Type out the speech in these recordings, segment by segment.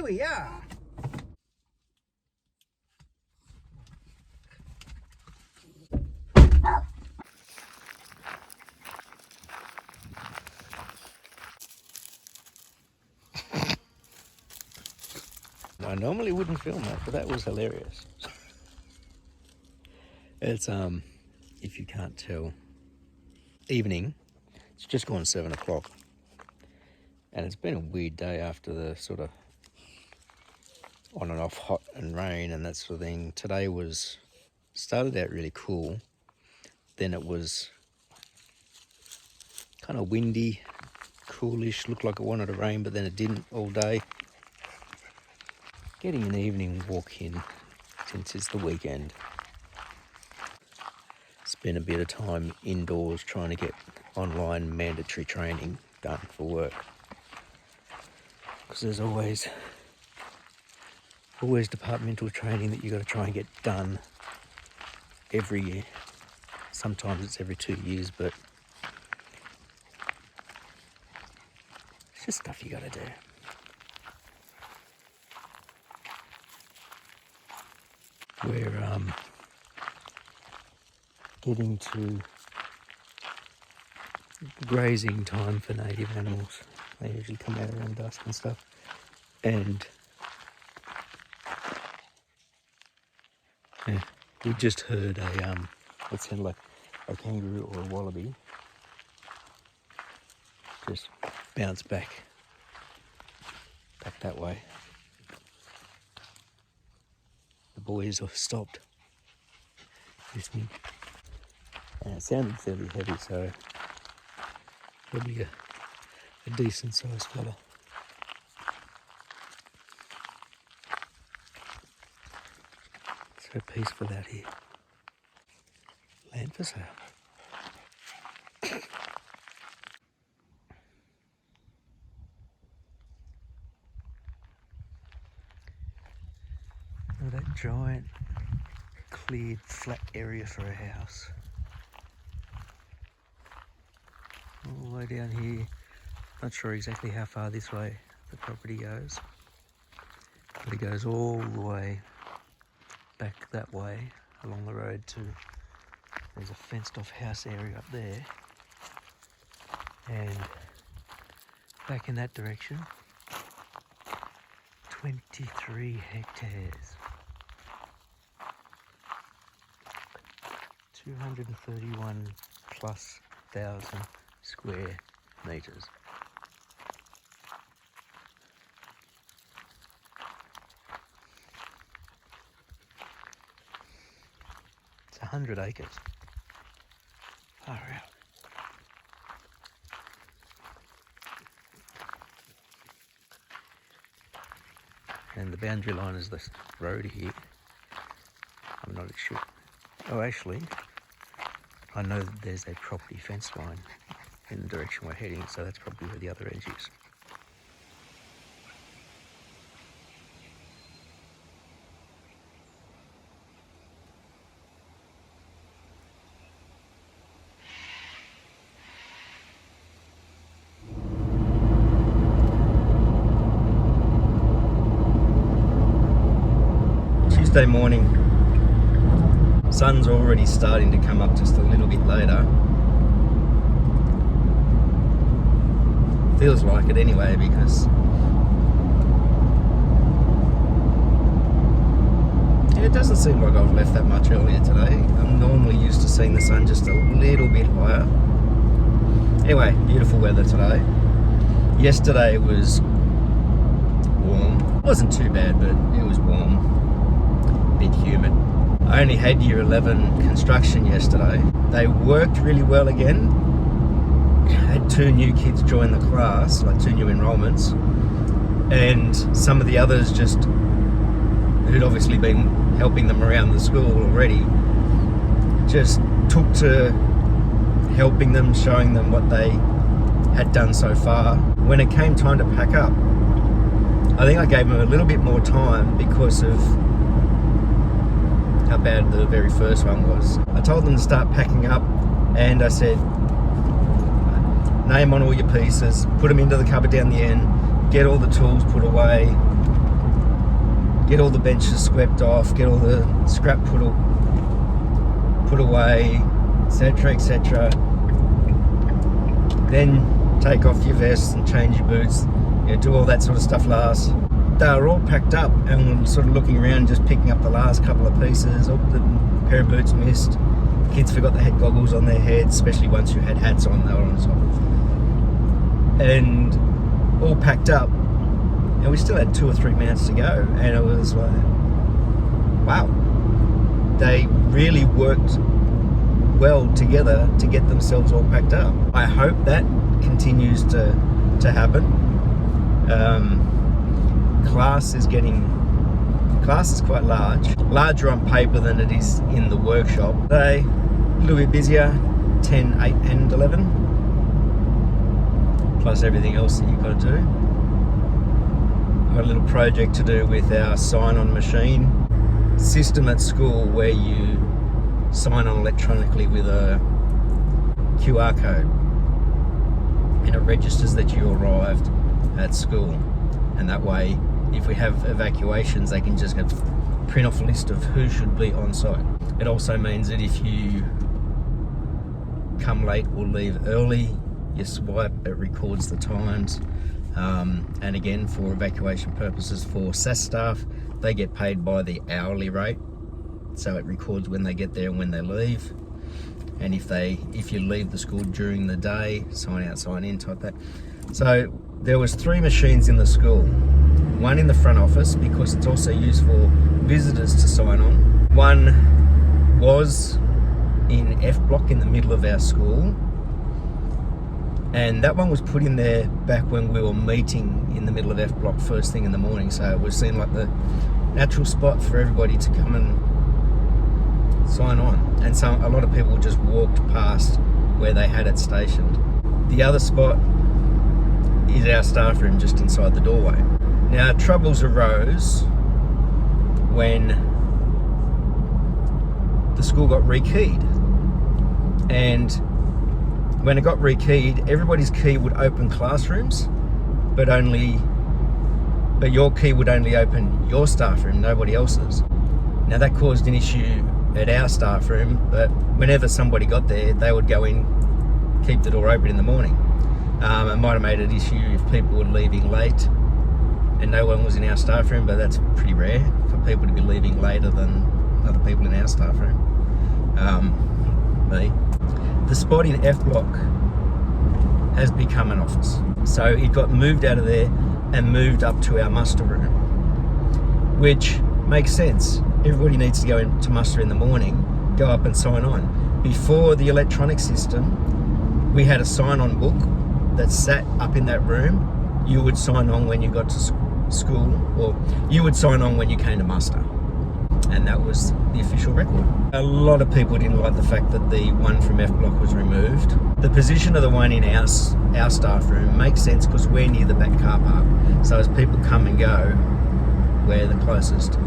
here we are. I normally wouldn't film that, but that was hilarious. It's, if you can't tell, evening. It's just gone 7 o'clock. And it's been a weird day after the sort of on and off hot and rain and that sort of thing. Today started out really cool. Then it was kind of windy, coolish, looked like it wanted to rain, but then it didn't all day. Getting an evening walk in since it's the weekend. Spent a bit of time indoors trying to get online mandatory training done for work. Because there's always departmental training that you got to try and get done every year. Sometimes it's every 2 years, but it's just stuff you got to do. We're getting to grazing time for native animals. They usually come out around dusk and stuff. And yeah, we just heard what sounded like a kangaroo or a wallaby just bounce back that way. The boys have stopped listening, and it sounded fairly heavy, so probably a decent sized fella. So peaceful out here. Land for sale. Oh, that giant cleared flat area for a house. All the way down here. Not sure exactly how far this way the property goes, but it goes all the way back that way along the road to, there's a fenced off house area up there, and back in that direction, 23 hectares, 231 plus thousand square meters. It's 100 acres. Far out. And the boundary line is this road here. I'm not sure. Oh, actually, I know that there's a property fence line in the direction we're heading, so that's probably where the other edge is. Tuesday morning, sun's already starting to come up just a little bit later. Feels like it anyway, because it doesn't seem like I've left that much earlier today. I'm normally used to seeing the sun just a little bit higher. Anyway, beautiful weather today. Yesterday was warm. It wasn't too bad, but it was warm. A bit humid. I only had year 11 construction yesterday. They worked really well again. I had 2 new kids join the class, like 2 new enrollments, and some of the others just, who'd obviously been helping them around the school already, just took to helping them, showing them what they had done so far. When it came time to pack up, I think I gave them a little bit more time because of how bad the very first one was. I told them to start packing up, and I said, name on all your pieces, put them into the cupboard down the end, get all the tools put away, get all the benches swept off, get all the scrap put away, etc, etc. Then take off your vests and change your boots, do all that sort of stuff last. They were all packed up, and we're sort of looking around, just picking up the last couple of pieces. Oh, the pair of boots missed. Kids forgot they had goggles on their heads, especially once you had hats on, they were on top. And all packed up, and we still had 2 or 3 mounts to go, and it was like, wow, they really worked well together to get themselves all packed up. I hope that continues to happen. Class is quite larger on paper than it is in the workshop. Today, a little bit busier, 10, 8 and 11, plus everything else that you've got to do. I've got a little project to do with our sign-on machine system at school, where you sign on electronically with a QR code, and it registers that you arrived at school, and that way if we have evacuations they can just print off a list of who should be on site. It also means that if you come late or leave early, you swipe, it records the times, and again, for evacuation purposes for SAS staff, they get paid by the hourly rate, so it records when they get there and when they leave. And if you leave the school during the day, sign out, sign in type that. So there was 3 machines in the school. One in the front office, because it's also used for visitors to sign on. One was in F block in the middle of our school, and that one was put in there back when we were meeting in the middle of F block first thing in the morning, so it was seen like the natural spot for everybody to come and sign on. And so a lot of people just walked past where they had it stationed. The other spot is our staff room just inside the doorway. Now, troubles arose when the school got rekeyed, and when it got rekeyed, everybody's key would open classrooms, but your key would only open your staff room, nobody else's. Now that caused an issue at our staff room, but whenever somebody got there, they would go in, keep the door open in the morning. It might have made an issue if people were leaving late and no one was in our staff room, but that's pretty rare for people to be leaving later than other people in our staff room. Me. The spot in F block has become an office. So it got moved out of there and moved up to our muster room, which makes sense. Everybody needs to go into muster in the morning, go up and sign on. Before the electronic system, we had a sign-on book that sat up in that room. You would sign on when you got to school, or you would sign on when you came to muster, and that was the official record. A lot of people didn't like the fact that the one from F block was removed. The position of the one in our staff room makes sense because we're near the back car park, so as people come and go, we're the closest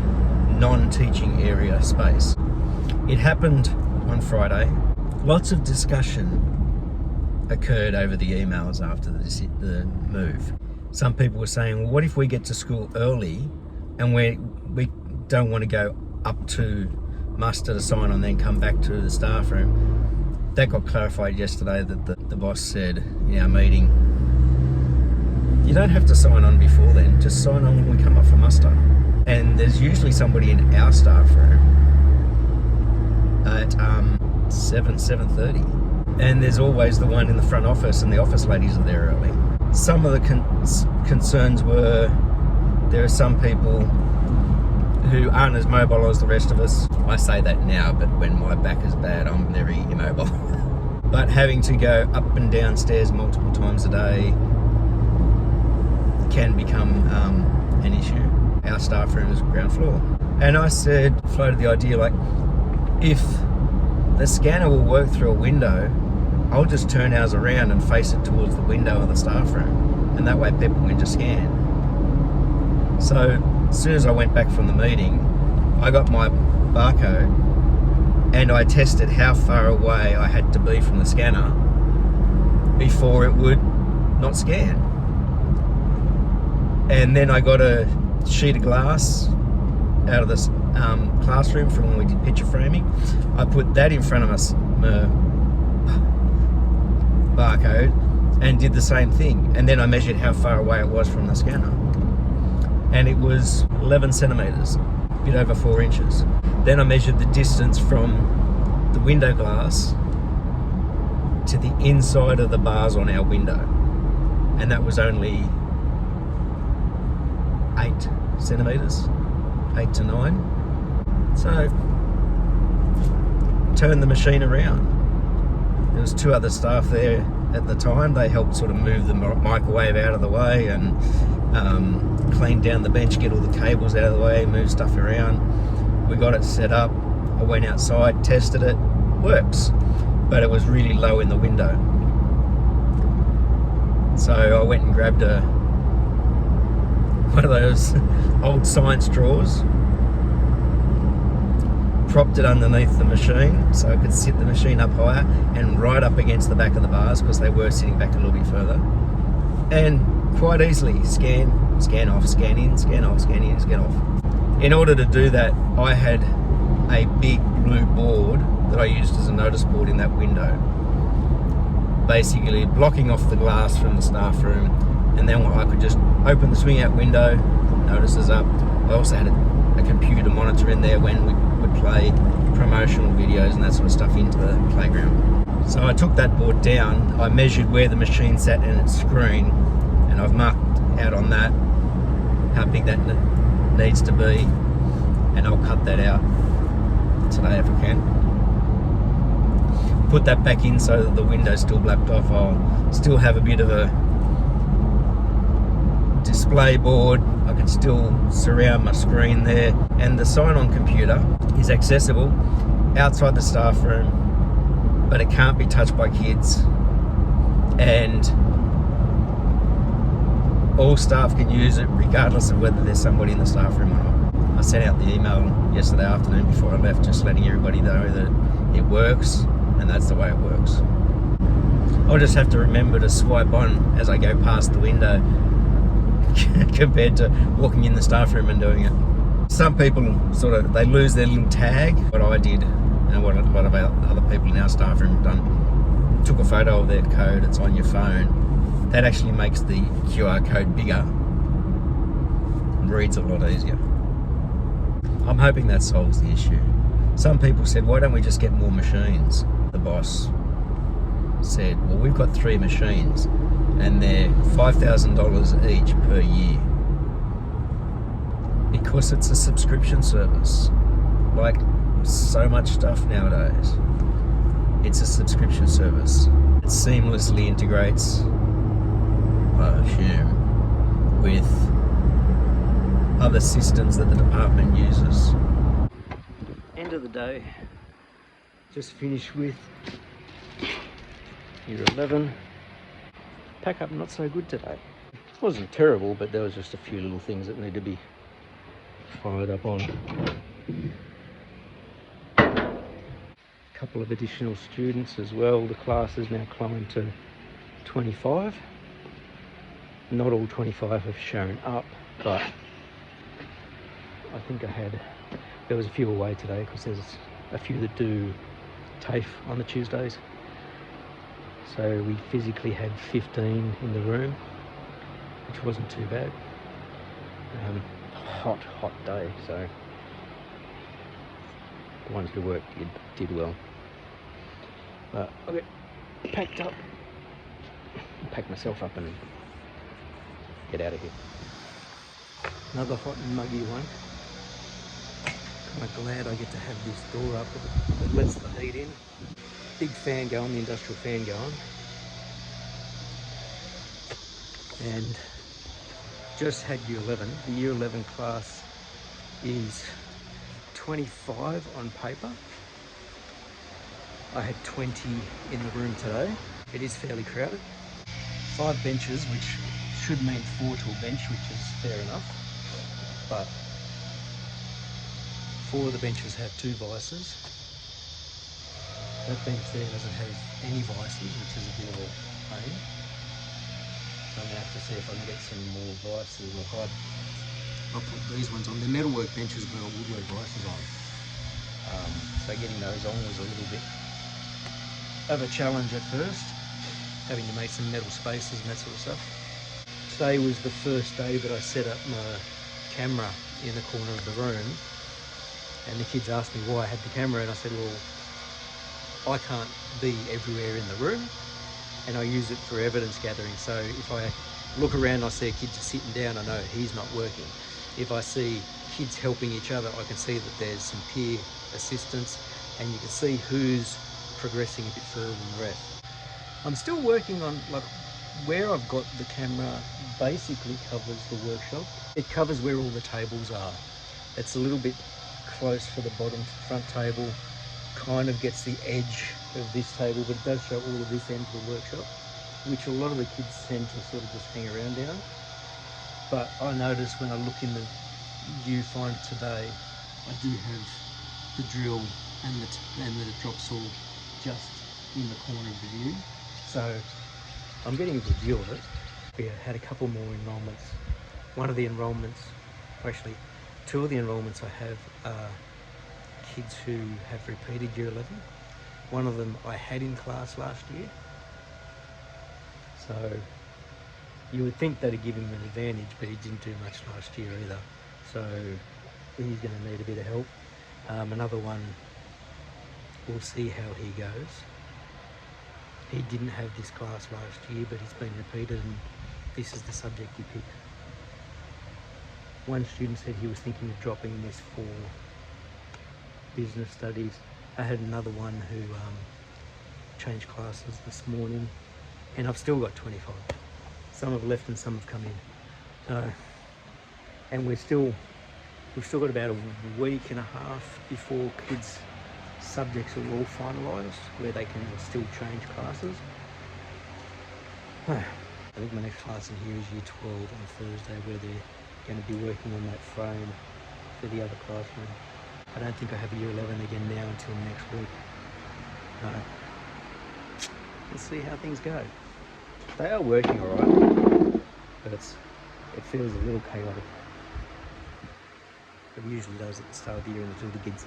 non-teaching area space. It happened on Friday. Lots of discussion occurred over the emails after the move. Some people were saying, well, what if we get to school early and we don't want to go up to muster to sign on, then come back to the staff room? That got clarified yesterday, that the boss said in our meeting, you don't have to sign on before then, just sign on when we come up for muster. And there's usually somebody in our staff room at 7:30. And there's always the one in the front office, and the office ladies are there early. Some of the concerns were, there are some people who aren't as mobile as the rest of us. I say that now, but when my back is bad, I'm very immobile. But having to go up and down stairs multiple times a day can become an issue. Our staff room is ground floor. And I floated the idea, like, if the scanner will work through a window, I'll just turn ours around and face it towards the window of the staff room, and that way people can just scan. So as soon as I went back from the meeting, I got my barcode and I tested how far away I had to be from the scanner before it would not scan. And then I got a sheet of glass out of this classroom from when we did picture framing. I put that in front of us barcode and did the same thing, and then I measured how far away it was from the scanner, and it was 11 centimeters, a bit over 4 inches. Then I measured the distance from the window glass to the inside of the bars on our window, and that was only 8 centimeters, 8 to 9. So turned the machine around. There was 2 other staff there at the time. They helped sort of move the microwave out of the way and clean down the bench, get all the cables out of the way, move stuff around. We got it set up. I went outside, tested it, works, but it was really low in the window. So I went and grabbed one of those old science drawers, propped it underneath the machine so I could sit the machine up higher and right up against the back of the bars, because they were sitting back a little bit further, and quite easily scan off, scan in, scan off, scan in, scan off. In order to do that, I had a big blue board that I used as a notice board in that window, basically blocking off the glass from the staff room, and then I could just open the swing out window, put notices up. I also had a computer monitor in there when we would play promotional videos and that sort of stuff into the playground. So I took that board down, I measured where the machine sat in its screen, and I've marked out on that how big that needs to be, and I'll cut that out today if I can. Put that back in so that the window's still blacked off. I'll still have a bit of a display board. I can still surround my screen there, and the sign-on computer is accessible outside the staff room, but it can't be touched by kids, and all staff can use it regardless of whether there's somebody in the staff room or not. I sent out the email yesterday afternoon before I left, just letting everybody know that it works, and that's the way it works. I'll just have to remember to swipe on as I go past the window compared to walking in the staff room and doing it. Some people they lose their little tag. What I did, and what a lot of other people in our staff room have done, took a photo of their code. It's on your phone. That actually makes the QR code bigger and reads a lot easier. I'm hoping that solves the issue. Some people said, why don't we just get more machines? The boss said, well, we've got 3 machines and they're $5,000 each per year, because it's a subscription service. Like so much stuff nowadays, it's a subscription service. It seamlessly integrates, I assume, with other systems that the department uses. End of the day, just finished with year 11. Pack up not so good today. It wasn't terrible, but there was just a few little things that need to be fired up on. A couple of additional students as well. The class is now climbing to 25. Not all 25 have shown up, but I think there was a few away today, because there's a few that do TAFE on the Tuesdays. So we physically had 15 in the room, which wasn't too bad. Hot day, so the ones who worked did well. But I got packed up, pack myself up and get out of here. Another hot and muggy one. Kind of glad I get to have this door up that lets the heat in. Big fan going, the industrial fan going. And just had year 11. The year 11 class is 25 on paper. I had 20 in the room today. It is fairly crowded. 5 benches, which should mean 4 to a bench, which is fair enough. But 4 of the benches have 2 vices. That bench there doesn't have any vices, which is a bit of a pain. So I'm going to have to see if I can get some more vices or I'll put these ones on. They're metalwork benches with woodwork braces on. So getting those on was a little bit of a challenge at first, having to make some metal spaces and that sort of stuff. Today was the first day that I set up my camera in the corner of the room, and the kids asked me why I had the camera, and I said, well, I can't be everywhere in the room, and I use it for evidence gathering. So if I look around and I see a kid just sitting down, I know he's not working. If I see kids helping each other, I can see that there's some peer assistance, and you can see who's progressing a bit further than the rest. I'm still working on, like, where I've got the camera basically covers the workshop. It covers where all the tables are. It's a little bit close for the bottom front table, kind of gets the edge of this table, but it does show all of this end of the workshop, which a lot of the kids tend to sort of just hang around down. But I noticed when I look in the viewfinder today, I do have the drill and the drop saw just in the corner of the view. So I'm getting a good view of it. We had a couple more enrolments. One of the enrolments, actually two of the enrolments I have are kids who have repeated year 11. One of them I had in class last year. So you would think that'd give him an advantage, but he didn't do much last year either. So he's going to need a bit of help. Another one, we'll see how he goes. He didn't have this class last year, but he's been repeated, and this is the subject he picked. One student said he was thinking of dropping this for business studies. I had another one who changed classes this morning, and I've still got 25. Some have left and some have come in. So, and we've still got about a week and a half before kids' subjects are all finalised, where they can still change classes. I think my next class in here is year 12 on Thursday, where they're going to be working on that frame for the other classroom. I don't think I have year 11 again now until next week. Let's see how things go. They are working alright, but it feels a little chaotic. It usually does at the start of the year until the kids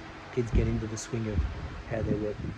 get into the swing of how they're working.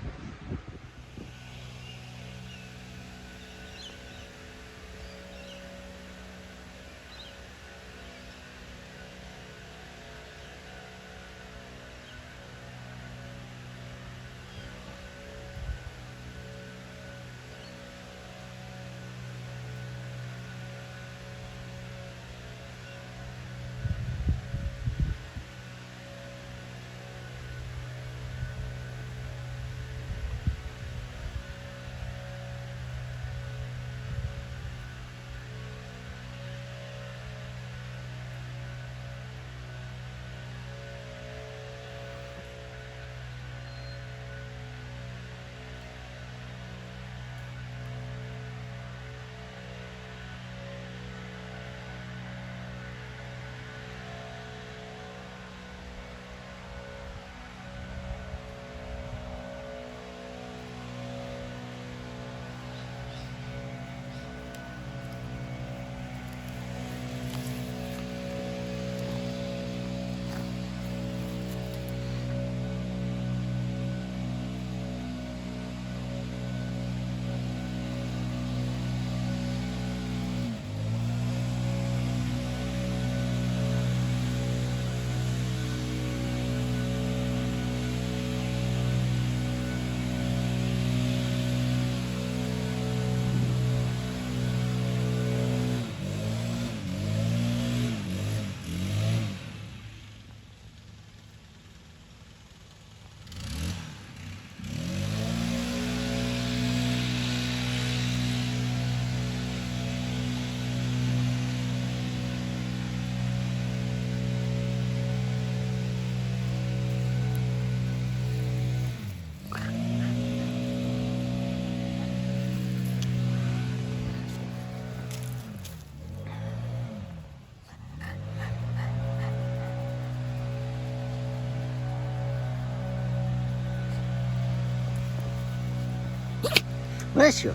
Bless you.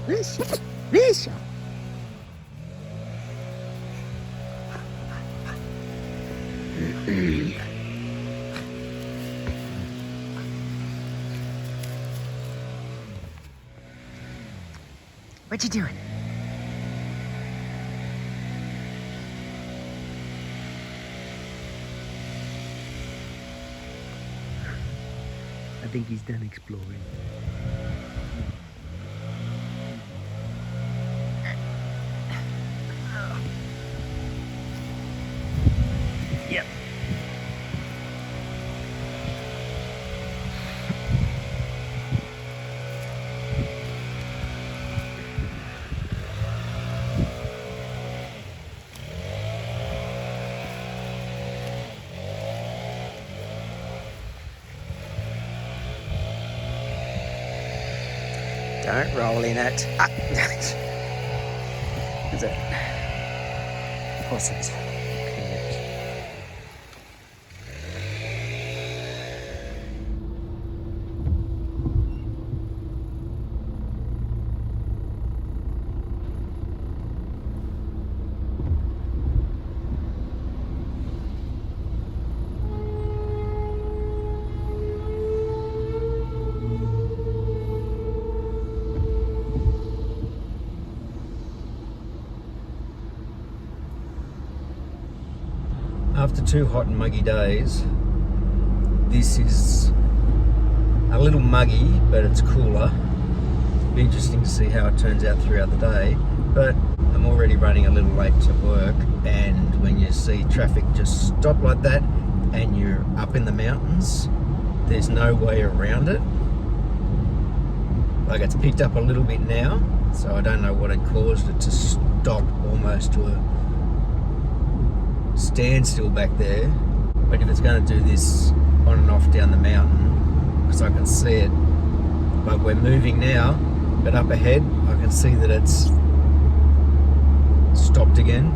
Bless you. Bless you. What you doing? I think he's done exploring. Yep. Don't roll in it. Ah. Is it? Horses. After 2 hot and muggy days, this is a little muggy, but it's cooler. It'll be interesting to see how it turns out throughout the day, but I'm already running a little late to work, and when you see traffic just stop like that and you're up in the mountains, there's no way around it. Like, it's picked up a little bit now, so I don't know what had caused it to stop almost to a standstill back there. But if it's going to do this on and off down the mountain, because I can see it, like we're moving now, but up ahead I can see that it's stopped again.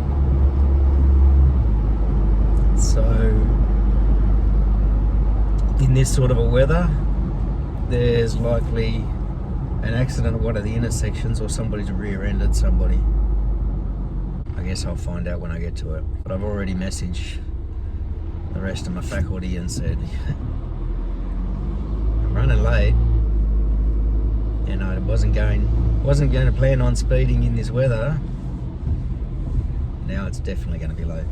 So in this sort of a weather, there's likely an accident at one of the intersections, or somebody's rear-ended somebody. I guess I'll find out when I get to it. But I've already messaged the rest of my faculty and said, I'm running late, and I wasn't going to plan on speeding in this weather. Now it's definitely going to be late.